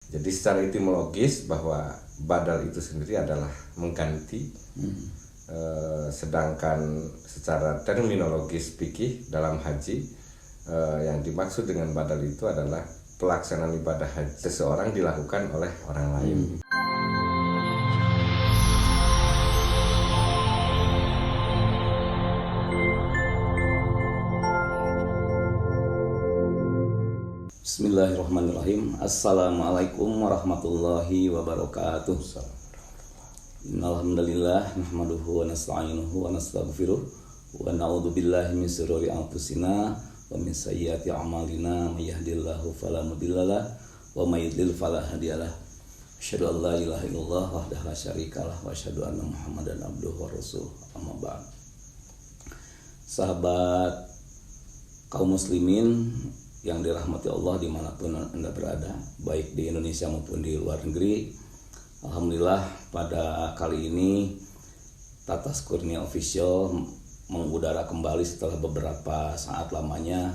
Jadi secara etimologis bahwa badal itu sendiri adalah mengganti, sedangkan secara terminologis fikih dalam haji yang dimaksud dengan badal itu adalah pelaksanaan ibadah haji seseorang dilakukan oleh orang lain. Bismillahirrahmanirrahim. Assalamualaikum warahmatullahi wabarakatuh. Innalhamdulillah nahmaduhu wa nasta'inuhu wa nastaghfiruh wa na'udzu billahi min shururi anfusina wa min sayyiati a'malina may yahdihillahu fala mudhillalah wa may yudlil fala hadiyalah. Asyhadu an la ilaha illallah wahdahu la syarikalah wa asyhadu anna Muhammadan abduhu wa rasuluh. Amma ba'd. Sahabat kaum muslimin yang dirahmati Allah dimanapun Anda berada, baik di Indonesia maupun di luar negeri. Alhamdulillah pada kali ini Tatas Kurnia Official mengudara kembali setelah beberapa saat lamanya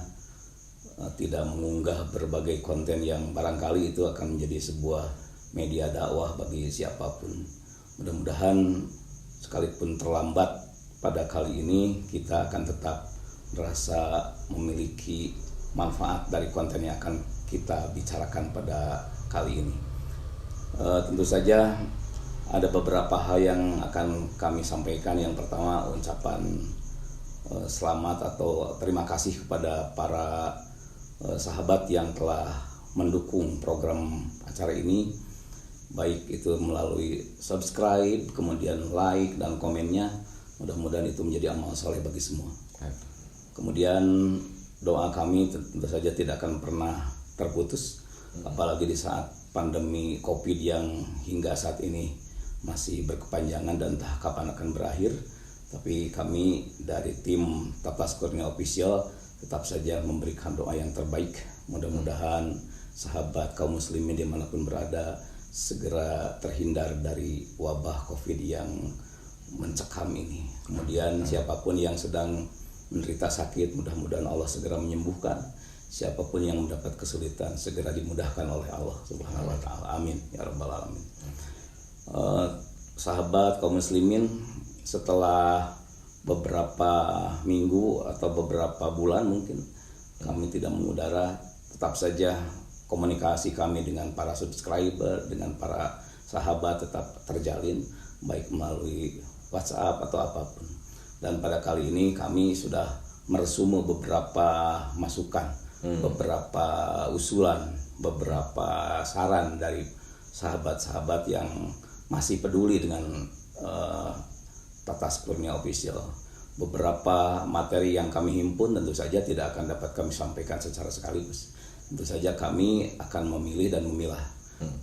tidak mengunggah berbagai konten yang barangkali itu akan menjadi sebuah media dakwah bagi siapapun. Mudah-mudahan sekalipun terlambat pada kali ini kita akan tetap merasa memiliki manfaat dari konten yang akan kita bicarakan pada kali ini. Tentu saja ada beberapa hal yang akan kami sampaikan. Yang pertama, ucapan selamat atau terima kasih kepada para sahabat yang telah mendukung program acara ini, baik itu melalui subscribe, kemudian like dan komennya. Mudah-mudahan itu menjadi amal soleh bagi semua. Kemudian doa kami tentu saja tidak akan pernah terputus, apalagi di saat pandemi COVID yang hingga saat ini masih berkepanjangan dan entah kapan akan berakhir. Tapi kami dari tim Tatas Kurnia Official tetap saja memberikan doa yang terbaik. Mudah-mudahan sahabat kaum muslimin dimanapun berada segera terhindar dari wabah COVID yang mencekam ini. Kemudian siapapun yang sedang menderita sakit, mudah-mudahan Allah segera menyembuhkan. Siapapun yang mendapat kesulitan segera dimudahkan oleh Allah Subhanahu wa taala. Amin ya rabbal alamin. Sahabat kaum muslimin, setelah beberapa minggu atau beberapa bulan mungkin kami tidak mengudara, tetap saja komunikasi kami dengan para subscriber, dengan para sahabat tetap terjalin, baik melalui WhatsApp atau apapun. Dan pada kali ini kami sudah meresume beberapa masukan, beberapa usulan, beberapa saran dari sahabat-sahabat yang masih peduli dengan Tatas Kurnia Official. Beberapa materi yang kami himpun tentu saja tidak akan dapat kami sampaikan secara sekaligus. Tentu saja kami akan memilih dan memilah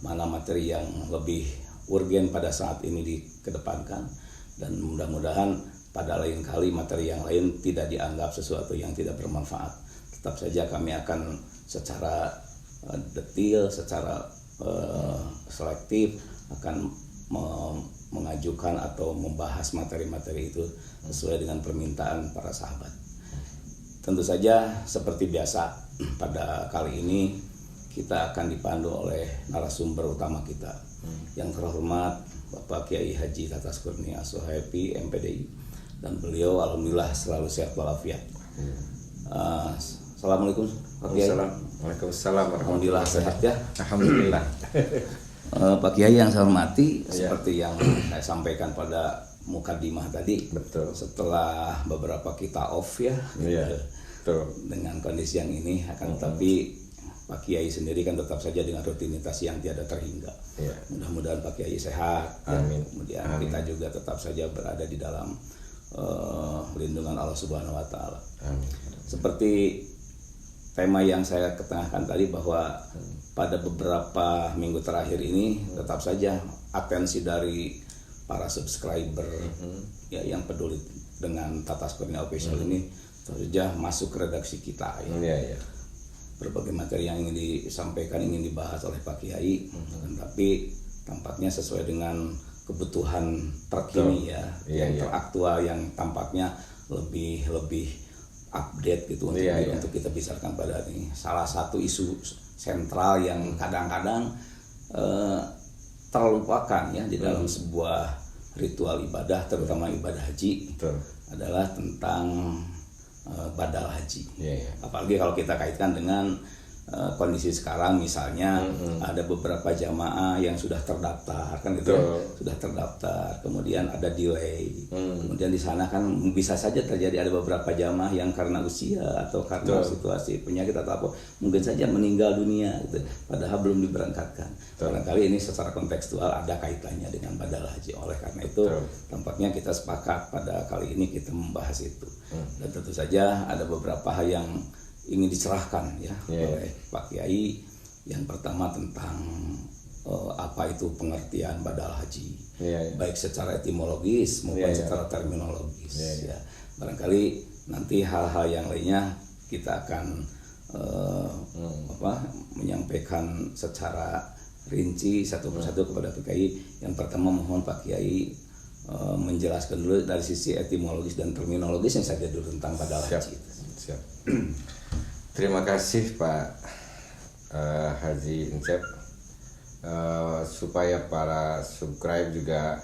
mana materi yang lebih urgen pada saat ini dikedepankan, dan mudah-mudahan pada lain kali materi yang lain tidak dianggap sesuatu yang tidak bermanfaat. Tetap saja kami akan secara detail, secara selektif akan mengajukan atau membahas materi-materi itu sesuai dengan permintaan para sahabat. Tentu saja seperti biasa pada kali ini kita akan dipandu oleh narasumber utama kita, yang terhormat Bapak Kiai Haji Tatas Kurnia Sohabi MPDI, dan beliau alhamdulillah selalu sehat walafiat. Assalamualaikum Pak Kiai. Waalaikumsalam. Alhamdulillah sehat ya. Alhamdulillah. Pak Kiai yang saya hormati, seperti yang saya sampaikan pada mukadimah tadi, betul. Setelah beberapa kita off ya, betul. Dengan kondisi yang ini, akan tetapi Pak Kiai sendiri kan tetap saja dengan rutinitas yang tiada terhingga. Mudah-mudahan Pak Kiai sehat. Amin. Kemudian kita juga tetap saja berada di dalam lindungan Allah Subhanahu wa taala. Seperti tema yang saya ketengahkan tadi, bahwa pada beberapa minggu terakhir ini tetap saja atensi dari para subscriber ya yang peduli dengan Tatas Kurnia Official ini terus saja masuk ke redaksi kita ya. Berbagai materi yang ingin disampaikan, ingin dibahas oleh Pak Kiai, tapi tampaknya sesuai dengan kebutuhan terkini yang teraktual, yang tampaknya lebih update gitu untuk kita bicarakan pada ini. Salah satu isu sentral yang kadang-kadang terlupakan ya di dalam sebuah ritual ibadah, terutama ibadah haji. Betul. Adalah tentang badal haji. Yeah. Apalagi kalau kita kaitkan dengan kondisi sekarang, misalnya ada beberapa jamaah yang sudah terdaftar kan gitu ya, sudah terdaftar, kemudian ada delay, kemudian di sana kan bisa saja terjadi ada beberapa jamaah yang karena usia atau karena situasi penyakit atau apa mungkin saja meninggal dunia gitu, padahal belum diberangkatkan. Barangkali ini secara kontekstual ada kaitannya dengan badal haji. Oleh karena itu tampaknya kita sepakat pada kali ini kita membahas itu. Dan tentu saja ada beberapa hal yang ingin dicerahkan ya oleh Pak Kiai. Yang pertama tentang apa itu pengertian badal haji, baik secara etimologis maupun secara terminologis. Ya. Barangkali nanti hal-hal yang lainnya kita akan menyampaikan secara rinci satu persatu kepada Pak Kiai. Yang pertama mohon Pak Kiai menjelaskan dulu dari sisi etimologis dan terminologis yang saja dulu tentang badal haji. Siap. Terima kasih Pak Haji Encep, supaya para subscribe juga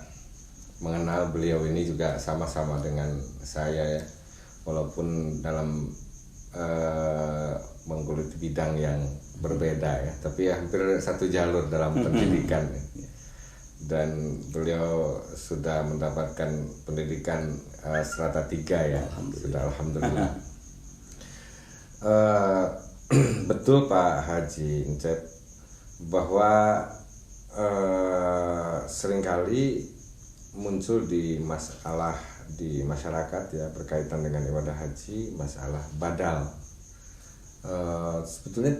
mengenal beliau ini juga sama-sama dengan saya ya, walaupun dalam menggeluti bidang yang berbeda ya, tapi hampir satu jalur dalam pendidikan ya. Dan beliau sudah mendapatkan pendidikan strata 3 ya, sudah alhamdulillah. Betul Pak Haji Encep bahwa seringkali muncul di masalah di masyarakat ya berkaitan dengan ibadah haji masalah badal. Sebetulnya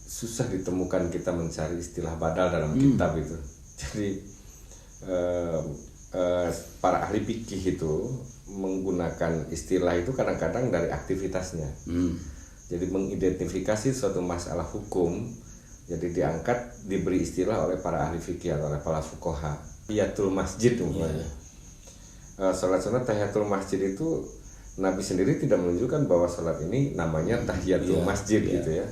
susah ditemukan kita mencari istilah badal dalam kitab itu. Jadi para ahli fikih itu menggunakan istilah itu kadang-kadang dari aktivitasnya. Jadi mengidentifikasi suatu masalah hukum, jadi diangkat, diberi istilah oleh para ahli fikih atau oleh para fuqaha. Tahiyatul masjid umpamanya. Salat sunat tahiyatul masjid itu Nabi sendiri tidak menunjukkan bahwa salat ini namanya tahiyatul masjid gitu ya.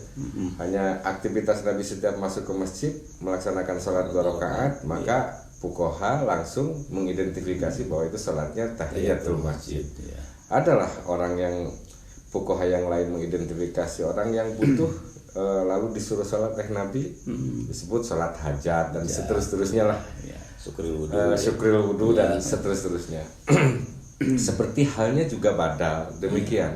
Hanya aktivitas Nabi setiap masuk ke masjid melaksanakan salat 2 rakaat, maka fuqaha langsung mengidentifikasi bahwa itu salatnya tahiyatul masjid. Adalah orang yang fuqaha yang lain mengidentifikasi orang yang butuh lalu disuruh salat oleh Nabi disebut salat hajat dan seterusnya lah. Syukril wudu dan seterusnya. Seperti halnya juga badal demikian.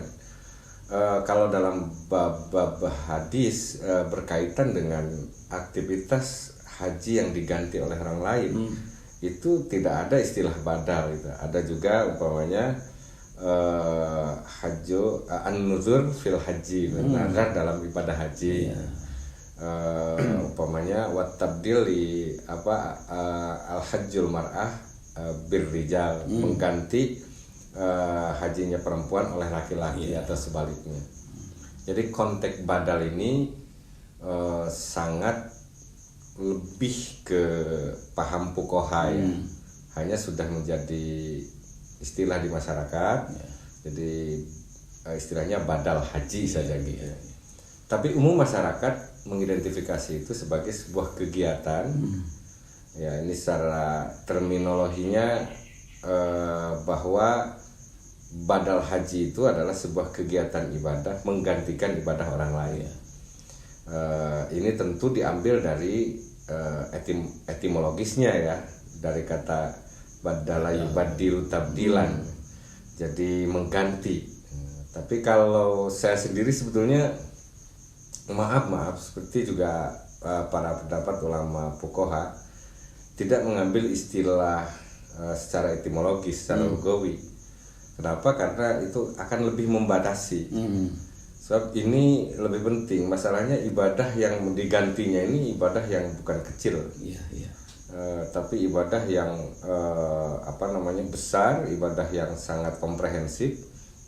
Kalau dalam bab hadis berkaitan dengan aktivitas haji yang diganti oleh orang lain, itu tidak ada istilah badal itu. Ada juga umpamanya an-nuzur fil haji, nazar dalam ibadah haji. Umpamanya wat tabdil li al-hajjul mar'ah birrijal, mengganti hajinya perempuan oleh laki-laki atau sebaliknya. Jadi konteks badal ini sangat lebih ke paham fuqaha ya. Hanya sudah menjadi istilah di masyarakat. Jadi istilahnya badal haji saja gitu. Tapi umum masyarakat mengidentifikasi itu sebagai sebuah kegiatan. Ya, ini secara terminologinya bahwa badal haji itu adalah sebuah kegiatan ibadah menggantikan ibadah orang lain. Ini tentu diambil dari etimologisnya ya, dari kata badala yubaddilu tabdilan, jadi mengganti. Tapi kalau saya sendiri sebetulnya maaf seperti juga para pendapat ulama fuqaha tidak mengambil istilah secara etimologis, secara lugawi. Kenapa? Karena itu akan lebih membatasi. Sebab ini lebih penting, masalahnya ibadah yang digantinya ini ibadah yang bukan kecil, tapi ibadah yang besar, ibadah yang sangat komprehensif,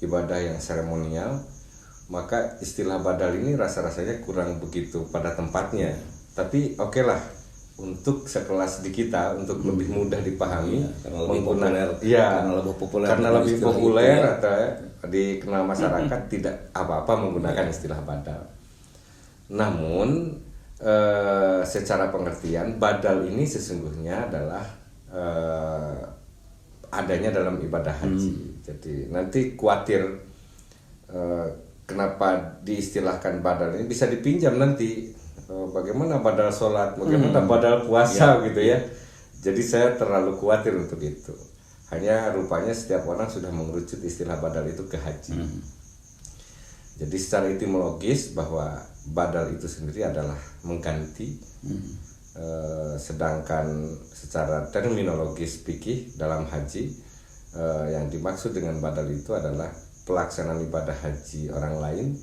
ibadah yang seremonial. Maka istilah badal ini rasa-rasanya kurang begitu pada tempatnya. Tapi oke lah, untuk sekelas di kita, untuk lebih mudah dipahami, karena lebih populer atau dikenal masyarakat, tidak apa-apa menggunakan istilah badal. Namun secara pengertian badal ini sesungguhnya adalah adanya dalam ibadah haji. Jadi nanti khawatir kenapa diistilahkan badal ini, bisa dipinjam nanti bagaimana badal sholat, bagaimana badal puasa gitu ya. Jadi saya terlalu khawatir untuk itu. Hanya rupanya setiap orang sudah mengerucut istilah badal itu ke haji. Jadi secara etimologis bahwa badal itu sendiri adalah mengganti, sedangkan secara terminologis fikih dalam haji yang dimaksud dengan badal itu adalah pelaksanaan ibadah haji orang lain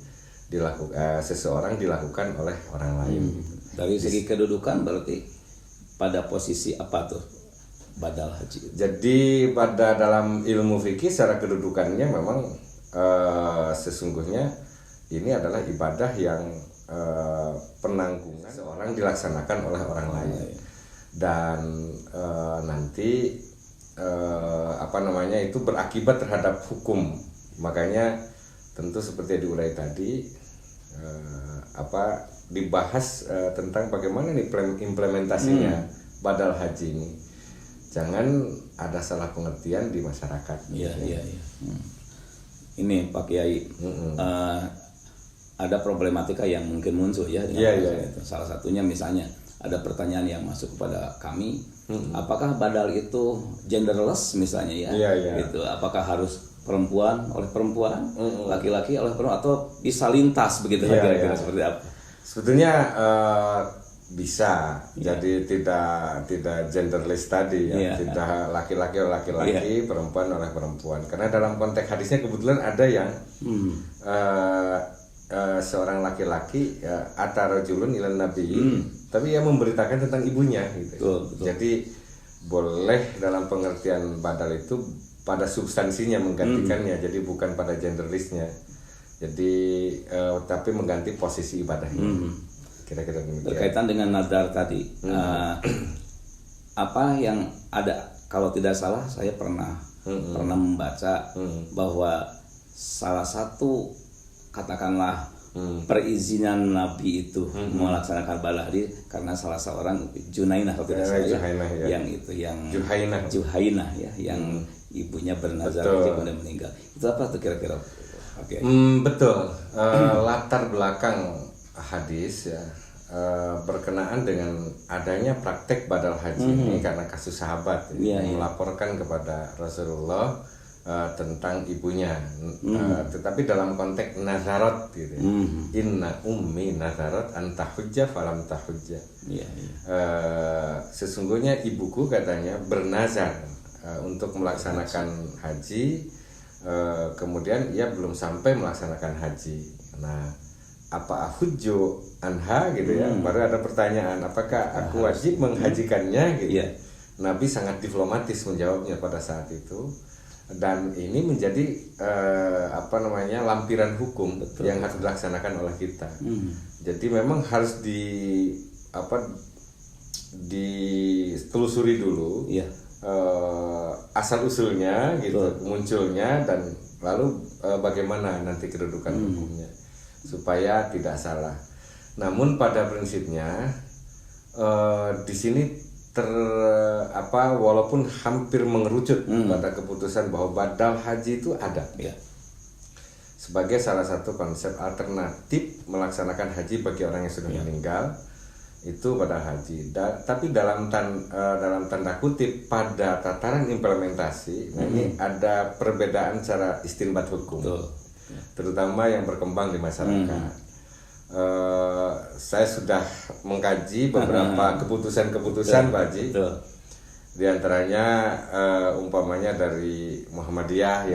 seseorang dilakukan oleh orang lain. Dari segi kedudukan berarti pada posisi apa tuh badal haji? Jadi pada dalam ilmu fikih secara kedudukannya memang sesungguhnya ini adalah ibadah yang penanggungan seorang dilaksanakan oleh orang lain, dan nanti itu berakibat terhadap hukum. Makanya tentu seperti yang diurai tadi, dibahas tentang bagaimana nih implementasinya badal haji ini. Jangan ada salah pengertian di masyarakat. Iya. Ini Pak Kiai, ada problematika yang mungkin muncul ya dengan itu. Salah satunya misalnya ada pertanyaan yang masuk kepada kami, apakah badal itu genderless misalnya ya? Gitu. Apakah harus perempuan oleh perempuan, laki-laki oleh perempuan, atau bisa lintas begitu kira-kira seperti apa? Sebetulnya bisa, jadi tidak genderless tadi ya, tidak laki-laki oleh laki-laki, perempuan oleh perempuan. Karena dalam konteks hadisnya kebetulan ada yang seorang laki-laki atarajulun ilan nabi, tapi ia memberitakan tentang ibunya gitu. Betul. Jadi boleh dalam pengertian badal itu pada substansinya menggantikannya, jadi bukan pada genderlessnya. Jadi tapi mengganti posisi ibadahnya. Kira-kira demikian. Berkaitan dengan nadar tadi, apa yang ada, kalau tidak salah saya pernah membaca bahwa salah satu katakanlah perizinan Nabi itu melaksanakan badal haji karena salah seorang Juhainah kalau tidak salah yang Juhainah ya, yang ibunya bernazar kemudian meninggal. Itu apa tuh kira-kira? Betul. Latar belakang hadis ya berkenaan dengan adanya praktek badal haji ini karena kasus sahabat yang melaporkan kepada Rasulullah tentang ibunya, tetapi dalam konteks nazarat gitu ya. Inna ummi nazarat anta hujjah falam tahujjah. Sesungguhnya ibuku katanya bernazar untuk melaksanakan haji, kemudian ia belum sampai melaksanakan haji. Nah, apa ahujju anha gitu ya, baru ada pertanyaan apakah aku wajib menghajikannya gitu. Nabi sangat diplomatis menjawabnya pada saat itu, dan ini menjadi lampiran hukum yang harus dilaksanakan oleh kita. Jadi memang harus ditelusuri dulu asal usulnya gitu, munculnya, dan lalu bagaimana nanti kedudukan hukumnya supaya tidak salah. Namun pada prinsipnya di sini walaupun hampir mengerucut pada keputusan bahwa badal haji itu ada sebagai salah satu konsep alternatif melaksanakan haji bagi orang yang sudah meninggal, itu badal haji. Tapi dalam tanda kutip pada tataran implementasi, ini ada perbedaan secara istinbat hukum, terutama yang berkembang di masyarakat. Saya sudah mengkaji beberapa keputusan-keputusan Pak Haji. Di antaranya umpamanya dari Muhammadiyah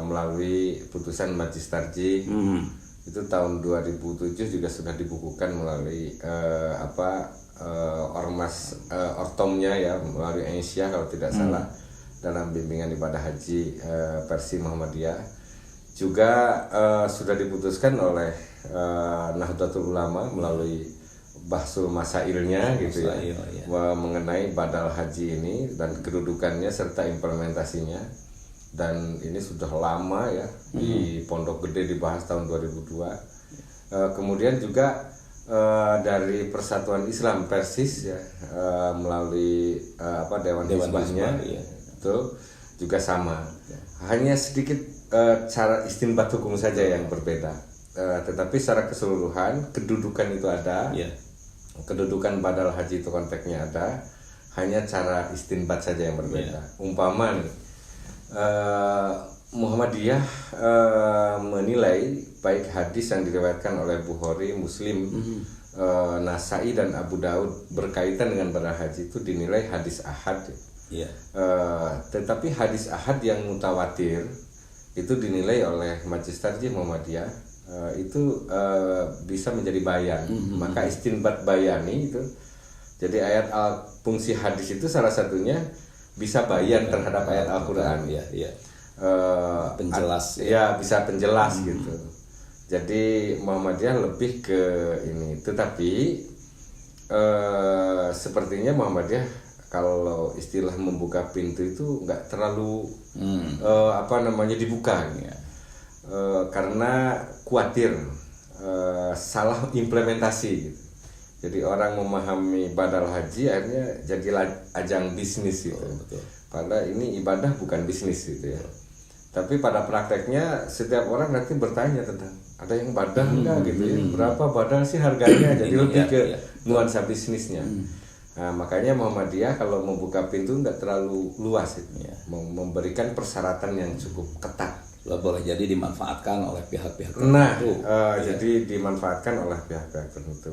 melalui putusan Majlis Tarjih itu tahun 2007 juga sudah dibukukan melalui ortomnya ya, melalui Aisyah kalau tidak salah, dalam bimbingan ibadah haji versi Muhammadiyah. Juga sudah diputuskan oleh Nahdlatul Ulama melalui bahsul masailnya gitu ya, mengenai badal haji ini dan kedudukannya serta implementasinya. Dan ini sudah lama ya, di Pondok Gede dibahas tahun 2002. Kemudian juga dari Persatuan Islam Persis ya, melalui Dewan Hizbahnya iya. itu juga sama. Hanya sedikit cara istinbat hukum saja yang berbeda. Tetapi secara keseluruhan kedudukan itu ada. Iya. Kedudukan badal haji itu konteksnya ada. Hanya cara istinbat saja yang berbeda. Umpama nih, Muhammadiyah menilai baik hadis yang diriwayatkan oleh Bukhari, Muslim, Nasai dan Abu Daud berkaitan dengan badal haji itu dinilai hadis ahad. Iya. Tetapi hadis ahad yang mutawatir itu dinilai oleh Majelis Tarjih Muhammadiyah itu bisa menjadi bayan. Maka istinbat bayani itu, jadi fungsi hadis itu salah satunya bisa bayan terhadap ayat Al-Quran. Iya. Penjelas ya, bisa penjelas gitu. Jadi Muhammadiyah lebih ke ini. Tetapi sepertinya Muhammadiyah kalau istilah membuka pintu itu nggak terlalu dibuka ya. Karena khawatir salah implementasi gitu. Jadi orang memahami badal haji akhirnya jadi ajang bisnis gitu. Betul. Padahal ini ibadah bukan bisnis gitu ya. Tapi pada prakteknya setiap orang nanti bertanya tentang ada yang badal enggak gitu ya. Berapa badal sih harganya? Jadi lebih ke nuansa bisnisnya. Nah, makanya Muhammadiyah kalau membuka pintu enggak terlalu luas gitu. Memberikan persyaratan yang cukup ketat. Boleh jadi dimanfaatkan oleh pihak-pihak tertentu. Jadi dimanfaatkan oleh pihak-pihak tertentu.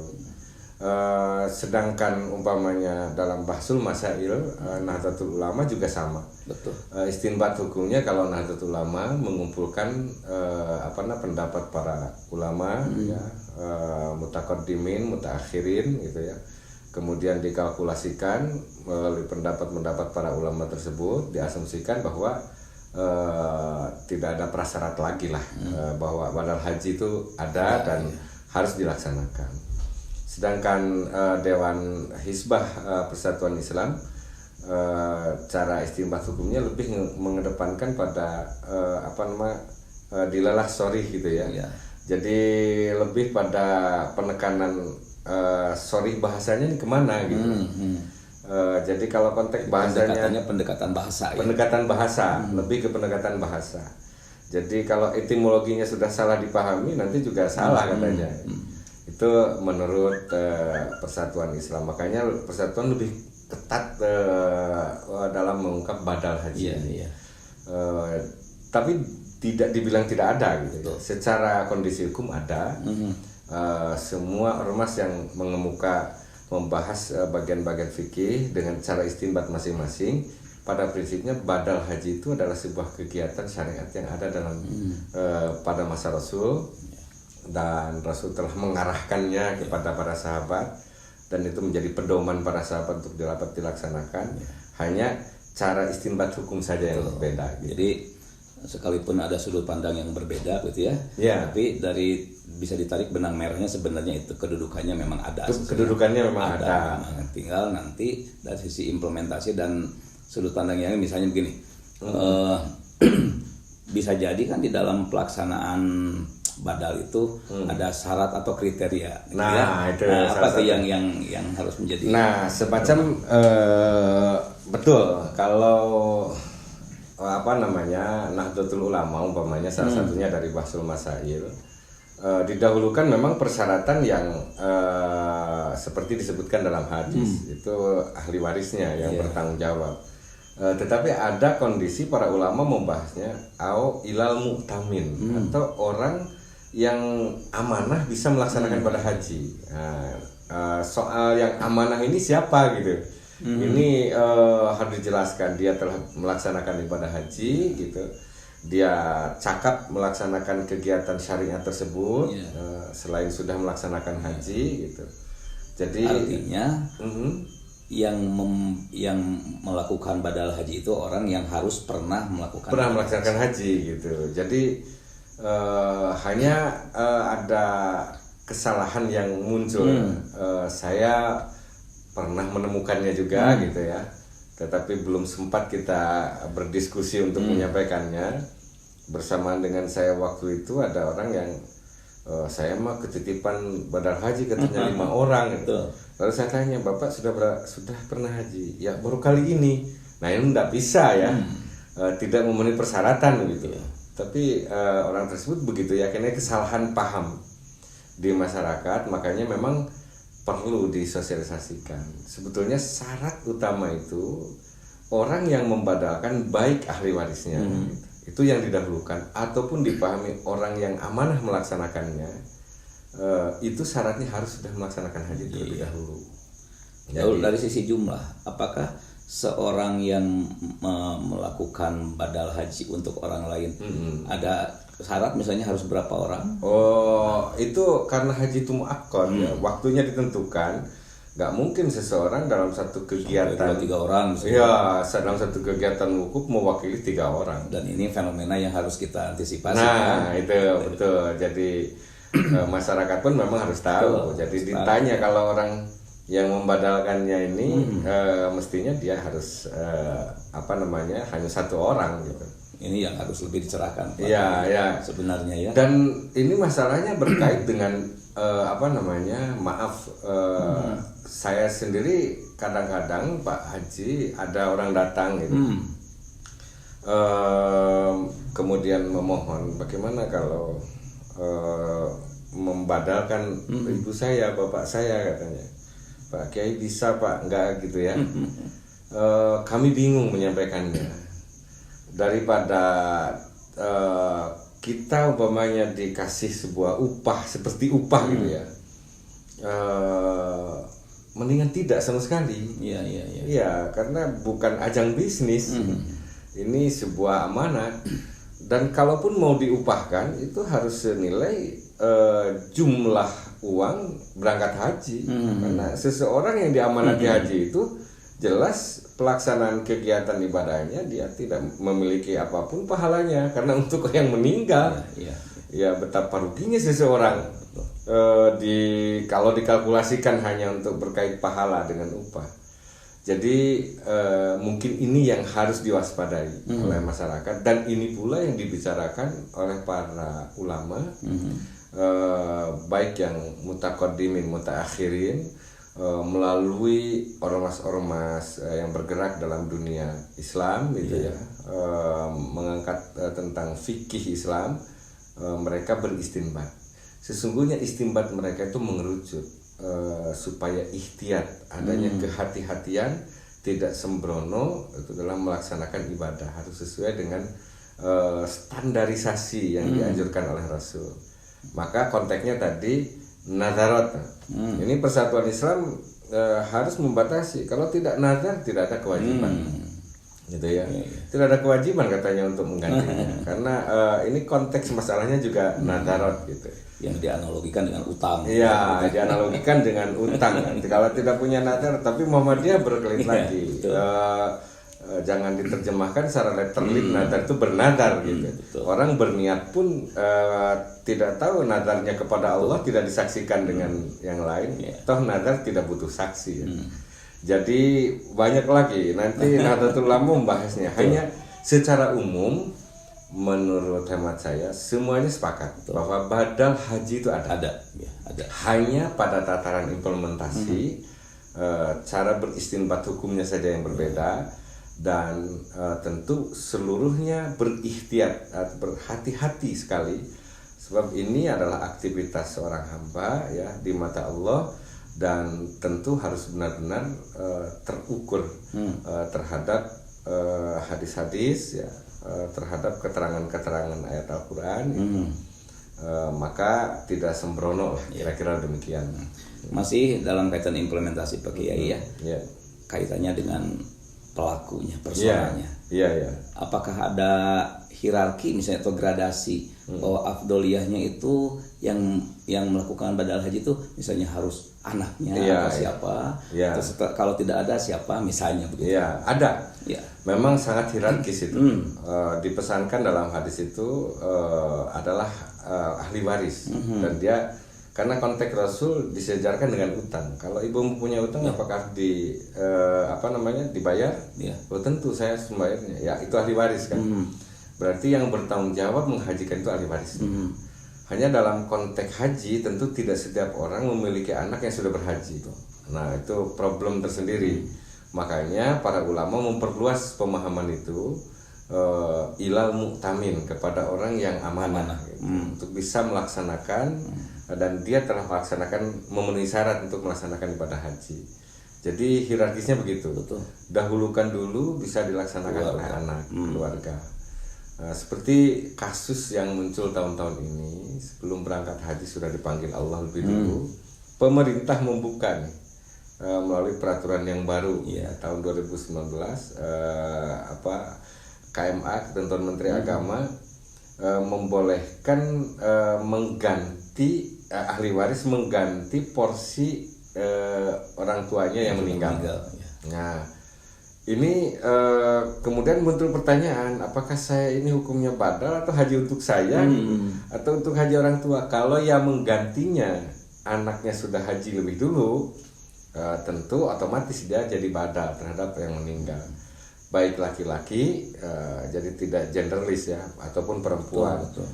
Sedangkan umpamanya dalam Bahsul Masail, Nahdlatul Ulama juga sama. Betul. Istinbat hukumnya kalau Nahdlatul Ulama mengumpulkan pendapat para ulama, ya, mutaqaddimin, mutaakhirin gitu ya. Kemudian dikalkulasikan melalui pendapat-pendapat para ulama tersebut, diasumsikan bahwa tidak ada prasyarat lagi lah bahwa badal haji itu ada dan harus dilaksanakan. Sedangkan Dewan Hizbah Persatuan Islam, cara istinbat hukumnya lebih mengedepankan pada dilalah sorih gitu ya. Jadi lebih pada penekanan sorih bahasanya ini kemana gitu. Jadi kalau konteks bahasanya pendekatan bahasa. Pendekatan bahasa, lebih ke pendekatan bahasa. Jadi kalau etimologinya sudah salah dipahami nanti juga salah katanya. Itu menurut Persatuan Islam. Makanya Persatuan lebih ketat dalam mengungkap badal haji. Tapi tidak dibilang tidak ada gitu. Secara kondisi hukum ada. Semua ormas yang mengemuka membahas bagian-bagian fikih dengan cara istinbat masing-masing, pada prinsipnya badal haji itu adalah sebuah kegiatan syariat yang ada dalam pada masa Rasul, dan Rasul telah mengarahkannya kepada para sahabat, dan itu menjadi pedoman para sahabat untuk dapat dilaksanakan. Hanya cara istinbat hukum saja yang berbeda gitu. Jadi sekalipun ada sudut pandang yang berbeda gitu ya, tapi bisa ditarik benang merahnya sebenarnya itu kedudukannya memang ada. Kedudukannya memang ada. Tinggal nanti dari sisi implementasi dan sudut pandang yang misalnya begini, bisa jadi kan di dalam pelaksanaan badal itu ada syarat atau kriteria. Itu apa tuh yang harus menjadi? Nah, semacam betul kalau Nahdlatul Ulama umpamanya salah satunya dari Bahsul Masail, didahulukan memang persyaratan yang seperti disebutkan dalam hadis, itu ahli warisnya yang bertanggung jawab. Tetapi ada kondisi para ulama membahasnya ilal mu'tamin, atau orang yang amanah bisa melaksanakan pada haji. Soal yang amanah ini siapa gitu. Ini harus dijelaskan, dia telah melaksanakan ibadah haji gitu, dia cakap melaksanakan kegiatan syariat tersebut, selain sudah melaksanakan haji gitu. Jadi artinya yang melakukan badal haji itu orang yang harus pernah melaksanakan haji gitu. Jadi hanya ada kesalahan yang muncul. Saya pernah menemukannya juga gitu ya, tetapi belum sempat kita berdiskusi untuk menyampaikannya. Bersamaan dengan saya waktu itu ada orang yang Saya mah ketitipan badal haji katanya 5 orang gitu. Lalu saya tanya, Bapak sudah pernah haji? Ya baru kali ini. Nah ini tidak bisa ya, tidak memenuhi persyaratan gitu. Tapi orang tersebut begitu yakinnya, kesalahan paham di masyarakat, makanya memang perlu disosialisasikan. Sebetulnya syarat utama itu orang yang membadalkan baik ahli warisnya, itu yang didahulukan, ataupun dipahami orang yang amanah melaksanakannya, itu syaratnya harus sudah melaksanakan haji terlebih dahulu. Jadi, dari sisi jumlah, apakah seorang yang melakukan badal haji untuk orang lain ada syarat misalnya harus berapa orang? Oh, itu karena haji itu muakkad ya, waktunya ditentukan. Nggak mungkin seseorang dalam satu kegiatan 3 orang ya, dalam satu kegiatan wukuf mewakili 3 orang. Dan ini fenomena yang harus kita antisipasi. Nah, itu betul. Jadi masyarakat pun memang harus tahu. Jadi ditanya kalau orang yang membadalkannya ini mestinya dia harus hanya 1 orang gitu. Ini yang harus lebih dicerahkan. Iya. Sebenarnya ya. Dan ini masalahnya berkait dengan saya sendiri kadang-kadang Pak Haji ada orang datang gitu. Kemudian memohon bagaimana kalau membadalkan ibu saya, bapak saya katanya. Pak Kiai bisa Pak, enggak gitu ya. Kami bingung menyampaikannya. Daripada kita umpamanya dikasih sebuah upah seperti upah gitu ya, mendingan tidak sama sekali. Iya, karena bukan ajang bisnis, ini sebuah amanat. Dan kalaupun mau diupahkan itu harus senilai jumlah uang berangkat haji. Karena seseorang yang diamanati haji itu jelas pelaksanaan kegiatan ibadahnya dia tidak memiliki apapun pahalanya, karena untuk yang meninggal ya betapa ruginya seseorang kalau dikalkulasikan hanya untuk berkait pahala dengan upah. Jadi mungkin ini yang harus diwaspadai oleh masyarakat, dan ini pula yang dibicarakan oleh para ulama, baik yang mutaqaddimin mutaakhirin, melalui ormas-ormas yang bergerak dalam dunia Islam gitu ya, mengangkat tentang fikih Islam. Mereka beristinbat. Sesungguhnya istinbat mereka itu mengerucut supaya ihtiyat, adanya kehati-hatian, tidak sembrono itu dalam melaksanakan ibadah, harus sesuai dengan standarisasi yang dianjurkan oleh Rasul. Maka konteksnya tadi nazarat. Ini persatuan Islam harus membatasi. Kalau tidak nazar tidak ada kewajiban. Gitu ya. Tidak ada kewajiban katanya untuk menggantinya. Karena ini konteks masalahnya juga nazarat gitu. Yang dianalogikan dengan utang. Iya, dianalogikan dengan utang. Kalau tidak punya nazar, tapi Muhammadiyah berkelit lagi. Jangan diterjemahkan secara letterly, nazar itu bernazar gitu. Orang berniat pun tidak tahu nazarnya kepada Allah tidak disaksikan dengan yang lain. Toh nazar tidak butuh saksi ya. Jadi banyak lagi nanti Nahdlatul Ulama membahasnya. Hanya secara umum menurut hemat saya semuanya sepakat bahwa badal haji itu ada. Hanya pada tataran implementasi, cara beristinbat hukumnya saja yang berbeda. Dan tentu seluruhnya berihtiyat, berhati-hati sekali, sebab ini adalah aktivitas seorang hamba ya di mata Allah, dan tentu harus benar-benar terukur terhadap hadis-hadis ya, terhadap keterangan-keterangan ayat Al-Quran. Maka tidak sembrono lah, kira-kira demikian. Masih dalam kaitan implementasi Pak Kiai ya, kaitannya dengan pelakunya, persoalannya. Apakah ada hierarki misalnya atau gradasi bahwa afdoliyahnya itu yang melakukan badal haji itu misalnya harus anaknya atau siapa? Terus kalau tidak ada siapa misalnya begitu? Ada. Memang sangat hierarkis itu. Dipesankan dalam hadis itu adalah ahli waris, dan dia karena konteks Rasul disejarkan dengan utang. Kalau ibu punya utang, apakah dibayar? Oh tentu saya harus membayarnya. Ya itu ahli waris kan. Berarti yang bertanggung jawab menghajikan itu ahli waris. Hanya dalam konteks haji tentu tidak setiap orang memiliki anak yang sudah berhaji. Nah, itu problem tersendiri. Makanya para ulama memperluas pemahaman itu ilal mu'tamin kepada orang yang amanah gitu, untuk bisa melaksanakan dan dia telah melaksanakan, memenuhi syarat untuk melaksanakan ibadah haji. Jadi hierarkisnya begitu. Betul. Dahulukan dulu bisa dilaksanakan oleh anak, keluarga. Seperti kasus yang muncul tahun-tahun ini, sebelum berangkat haji sudah dipanggil Allah lebih dulu. Pemerintah membuka nih, melalui peraturan yang baru tahun 2019, KMA, Ketentuan Menteri Agama, membolehkan mengganti ahli waris mengganti porsi orang tuanya yang meninggal. Nah, ini kemudian muncul pertanyaan, apakah saya ini hukumnya badal atau haji untuk saya atau untuk haji orang tua? Kalau yang menggantinya anaknya sudah haji lebih dulu, tentu otomatis dia jadi badal terhadap yang meninggal, baik laki-laki, jadi tidak genderless ya, ataupun perempuan. Betul.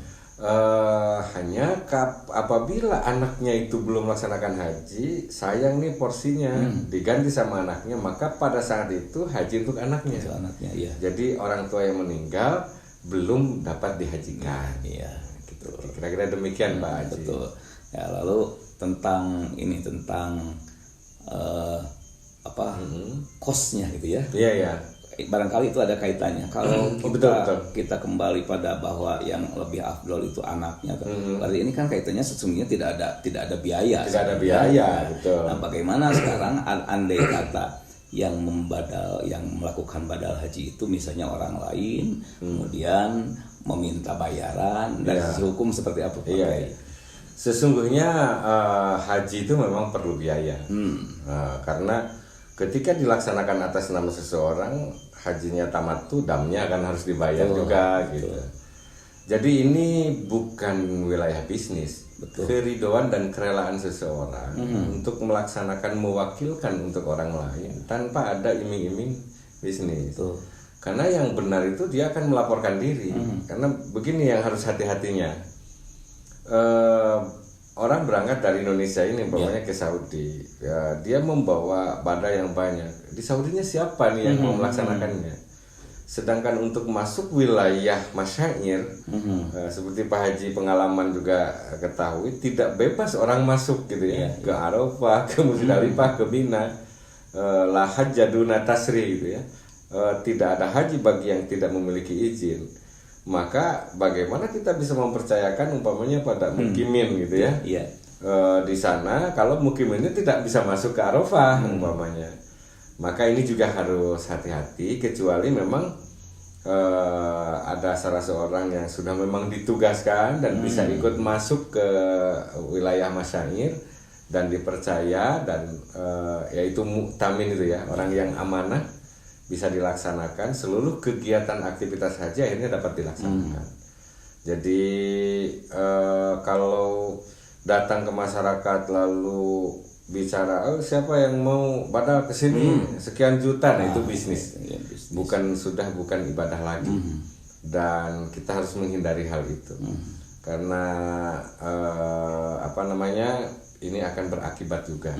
Hanya apabila anaknya itu belum melaksanakan haji, sayang nih porsinya diganti sama anaknya, maka pada saat itu haji untuk anaknya. Iya. Jadi orang tua yang meninggal belum dapat dihajikan. Iya, gitu. Kira-kira demikian Pak Haji. Betul. Ya, lalu tentang kosnya gitu ya. Iya. Barangkali itu ada kaitannya. Kalau kita kembali pada bahwa yang lebih afdol itu anaknya, berarti ini kan kaitannya sesungguhnya tidak ada biaya. Tidak ada biaya, betul. Nah, bagaimana sekarang andai kata yang melakukan badal haji itu misalnya orang lain, kemudian meminta bayaran, dari sisi hukum seperti apa Pak? Iya. Sesungguhnya haji itu memang perlu biaya, karena ketika dilaksanakan atas nama seseorang, hajinya tamat tuh damnya akan harus dibayar juga gitu. Jadi ini bukan wilayah bisnis. Keridhoan dan kerelaan seseorang untuk melaksanakan, mewakilkan untuk orang lain tanpa ada iming-iming bisnis. Karena yang benar itu dia akan melaporkan diri. Karena begini yang harus hati-hatinya. Orang berangkat dari Indonesia ini umpamanya ke Saudi, ya, dia membawa badai yang banyak. Di Saudinya siapa nih yang mau melaksanakannya? Sedangkan untuk masuk wilayah masyair, seperti Pak Haji pengalaman juga ketahui, tidak bebas orang masuk gitu ya, ke Arafah, ke Muzdalifah, ke Mina, la hajja duna tasri gitu ya. Tidak ada haji bagi yang tidak memiliki izin. Maka bagaimana kita bisa mempercayakan umpamanya pada mukimin gitu ya, di sana kalau mukimin ini tidak bisa masuk ke Arafah umpamanya, maka ini juga harus hati-hati, kecuali memang ada salah seorang yang sudah memang ditugaskan dan bisa ikut masuk ke wilayah masyair dan dipercaya, dan yaitu mu'tamin itu ya, orang yang amanah, bisa dilaksanakan seluruh kegiatan aktivitas haji akhirnya dapat dilaksanakan. Jadi kalau datang ke masyarakat lalu bicara, siapa yang mau badal ke sini sekian juta, nah itu bisnis. Bukan ibadah lagi. Dan kita harus menghindari hal itu. Karena ini akan berakibat juga.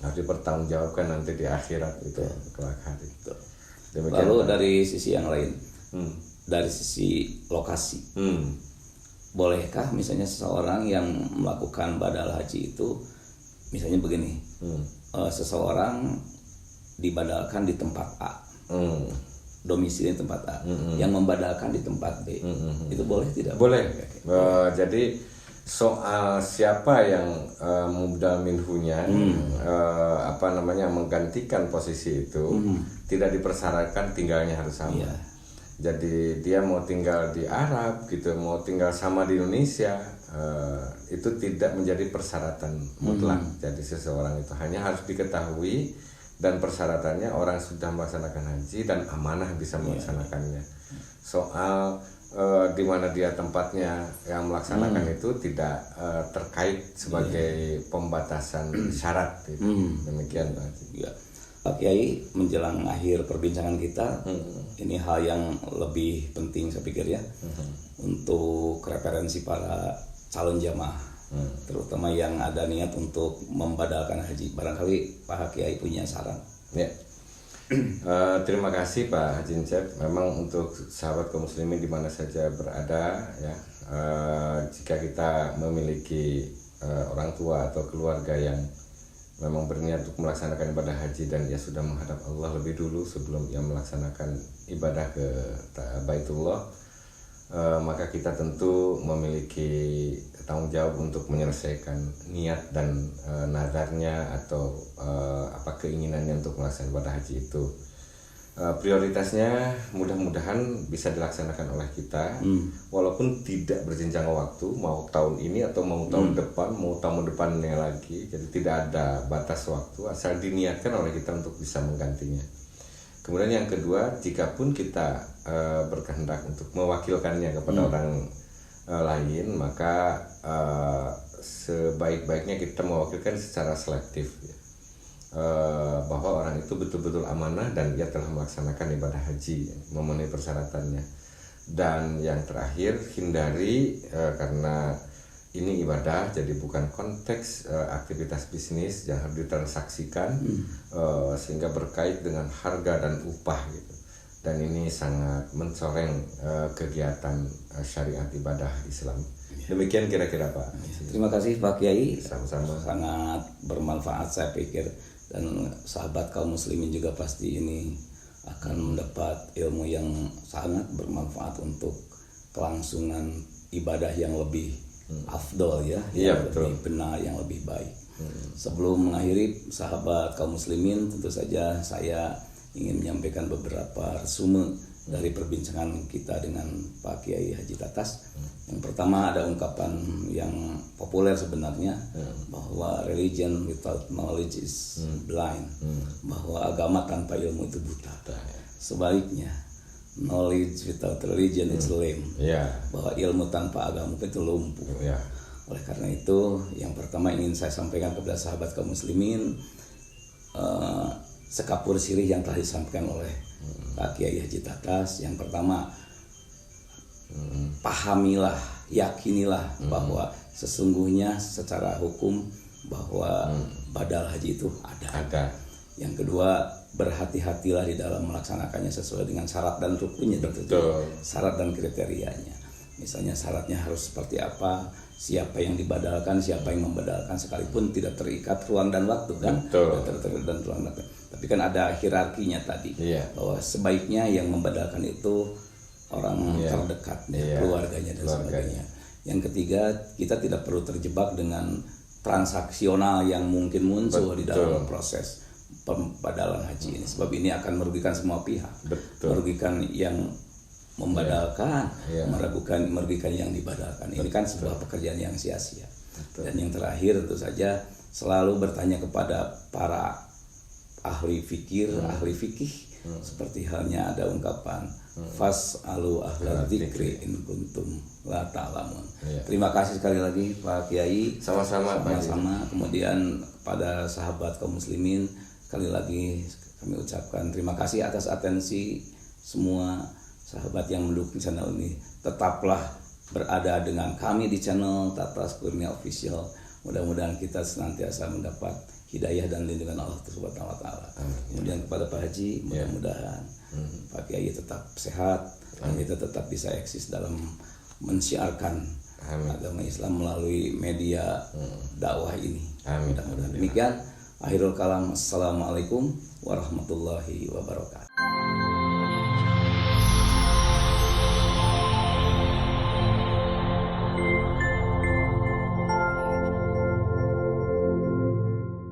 Harus dipertanggungjawabkan nanti di akhirat itu kelak hari itu. Lalu dari sisi yang lain, dari sisi lokasi, bolehkah misalnya seseorang yang melakukan badal haji itu, misalnya begini, seseorang dibadalkan di tempat A, domisili tempat A, yang membadalkan di tempat B, itu boleh tidak? Boleh. Jadi soal siapa yang mubdal minhunya menggantikan posisi itu tidak dipersyaratkan tinggalnya harus sama. Jadi dia mau tinggal di Arab gitu, mau tinggal sama di Indonesia, itu tidak menjadi persyaratan mutlak. Jadi seseorang itu hanya harus diketahui dan persyaratannya orang sudah melaksanakan haji dan amanah bisa melaksanakannya. Soal di mana dia tempatnya yang melaksanakan itu tidak terkait sebagai pembatasan syarat gitu. Demikian Pak Haji. Pak Kiai, menjelang akhir perbincangan kita, ini hal yang lebih penting saya pikir ya, untuk referensi para calon jamaah, terutama yang ada niat untuk membadalkan haji. Barangkali Pak Kiai punya saran. Ya. Terima kasih Pak Haji Ncep. Memang untuk sahabat kaum muslimin di mana saja berada, ya, jika kita memiliki orang tua atau keluarga yang memang berniat untuk melaksanakan ibadah haji dan ia sudah menghadap Allah lebih dulu sebelum ia melaksanakan ibadah ke Baitullah, maka kita tentu memiliki tanggung jawab untuk menyelesaikan niat dan nadarnya atau keinginannya untuk melaksanakan ibadah haji itu. Prioritasnya mudah-mudahan bisa dilaksanakan oleh kita, walaupun tidak berjenjang waktu, mau tahun ini atau mau tahun depan, mau tahun depannya lagi. Jadi tidak ada batas waktu, asal diniatkan oleh kita untuk bisa menggantinya. Kemudian yang kedua, jikapun kita berkehendak untuk mewakilkannya kepada orang lain, maka sebaik-baiknya kita mewakilkan secara selektif, ya. Bahwa orang itu betul-betul amanah dan ia telah melaksanakan ibadah haji, memenuhi persyaratannya. Dan yang terakhir, hindari karena ini ibadah, jadi bukan konteks aktivitas bisnis yang harus ditransaksikan, sehingga berkait dengan harga dan upah gitu. Dan ini sangat mencoreng kegiatan syariat ibadah Islam. Demikian kira-kira Pak. Terima kasih Pak Kiai. Sama-sama. Sangat bermanfaat saya pikir, dan sahabat kaum muslimin juga pasti ini akan mendapat ilmu yang sangat bermanfaat untuk kelangsungan ibadah yang lebih afdol, ya, Iya, yang betul. lebih benar, yang lebih baik. Sebelum mengakhiri, sahabat kaum muslimin, tentu saja saya ingin menyampaikan beberapa resume dari perbincangan kita dengan Pak Kiai Haji Tatas. Yang pertama, ada ungkapan yang populer sebenarnya, bahwa religion without knowledge is blind, bahwa agama tanpa ilmu itu buta. Sebaliknya, knowledge without religion is lame, bahwa ilmu tanpa agama itu lumpuh. Oleh karena itu, yang pertama ingin saya sampaikan kepada sahabat kaum muslimin, sekapur sirih yang telah disampaikan oleh Pak Kiai Haji Tatas. Yang pertama, pahamilah, yakinilah bahwa sesungguhnya secara hukum bahwa badal haji itu ada. Yang kedua, berhati-hatilah di dalam melaksanakannya sesuai dengan syarat dan rukunnya, syarat dan kriterianya. Misalnya syaratnya harus seperti apa, siapa yang dibadalkan, siapa yang membadalkan, sekalipun tidak terikat ruang dan waktu, kan? Dan ruang dan waktu. Tapi kan ada hierarkinya tadi, bahwa sebaiknya yang membadalkan itu orang terdekat, keluarganya dan sebagainya. Yang ketiga, kita tidak perlu terjebak dengan transaksional yang mungkin muncul di dalam proses pembadalan haji ini, sebab ini akan merugikan semua pihak, merugikan yang membadalkan, merugikan yang dibadalkan. Ini kan sebuah pekerjaan yang sia-sia. Dan yang terakhir, tentu saja selalu bertanya kepada para ahli fikih, seperti halnya ada ungkapan fas'alu ahla dzikri in kuntum la ta'lamun. Terima kasih sekali lagi Pak Kiai. Sama-sama. Kemudian kepada sahabat kaum muslimin, sekali lagi kami ucapkan terima kasih atas atensi semua sahabat yang mendukung channel ini. Tetaplah berada dengan kami di channel Tatas Kurnia Official. Mudah-mudahan kita senantiasa mendapat hidayah dan lindungan Allah Subhanahu wa taala. Kemudian kepada Pak Haji, mudah-mudahan Pak Kiai tetap sehat dan kita tetap bisa eksis dalam mensiarkan agama Islam melalui media dakwah ini. Mudah-mudahan demikian. Akhirul kalam. Assalamualaikum warahmatullahi wabarakatuh.